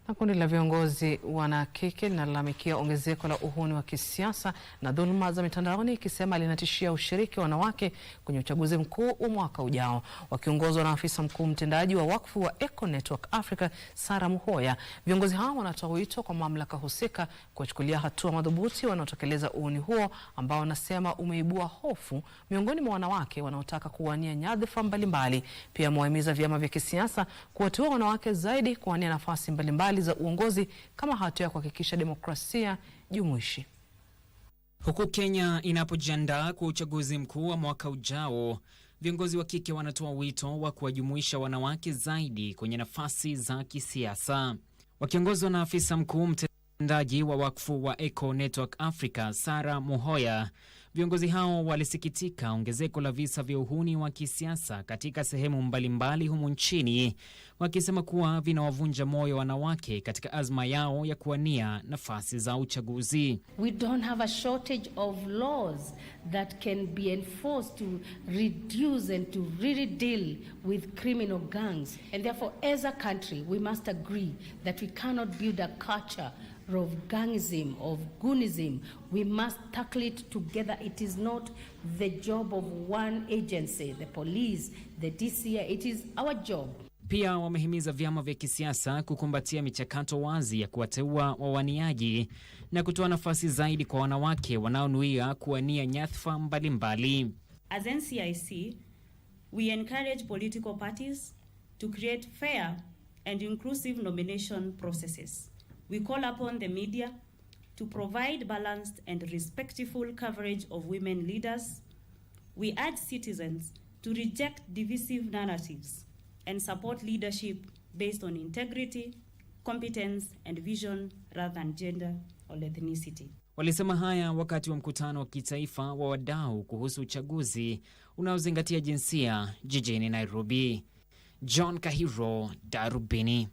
Na kundi la viongozi wanakike linalalamikia ongezeko la uhuni wa kisiasa na dhuluma za mitandaoni, ikisema linatishia ushiriki wa wanawake kwenye uchaguzi mkuu wa mwaka ujao. Wakiongozwa na afisa mkuu mtendaji wa wakfu wa Eco Network Africa, Sarah Muhoya, viongozi hao wanatoa wito kwa mamlaka husika kuwachukulia hatua madhubuti wanaotekeleza uhuni huo ambao wanasema umeibua hofu miongoni mwa wanawake wanaotaka kuwania nyadhifa mbalimbali. Pia mwahimiza vyama vya kisiasa kuwateua wanawake zaidi kuwania nafasi mbalimbali za uongozi kama hatua ya kuhakikisha demokrasia jumuishi. Huku Kenya inapojiandaa kwa uchaguzi mkuu wa mwaka ujao, viongozi wa kike wanatoa wito wa kuwajumuisha wanawake zaidi kwenye nafasi za kisiasa. Wakiongozwa na afisa mkuu mtendaji wa wakfu wa Eco Network Africa, Sarah Muhoya, viongozi hao walisikitika ongezeko la visa vya uhuni wa kisiasa katika sehemu mbalimbali humu nchini, wakisema kuwa vinawavunja moyo wanawake katika azma yao ya kuwania nafasi za uchaguzi. We don't have a shortage of laws that can be enforced to reduce and to really deal with criminal gangs. And therefore, as a country, we must agree that we cannot build a culture of gangism, of goonism. We must tackle it together. It is not the job of one agency, the police, the DCI. It is our job. Pia wamehimiza vyama vya kisiasa kukumbatia michakato wazi ya kuwateua wawaniaji na kutoa nafasi zaidi kwa wanawake wanaonuia kuwania nyadhifa mbalimbali. As NCIC, we encourage political parties to create fair and inclusive nomination processes. We call upon the media to provide balanced and respectful coverage of women leaders. We urge citizens to reject divisive narratives and support leadership based on integrity, competence, and vision rather than gender or ethnicity. Walisema haya wakati wa mkutano wa kitaifa wa wadau kuhusu uchaguzi unaozingatia jinsia jijini Nairobi. John Kahiro, Darubini.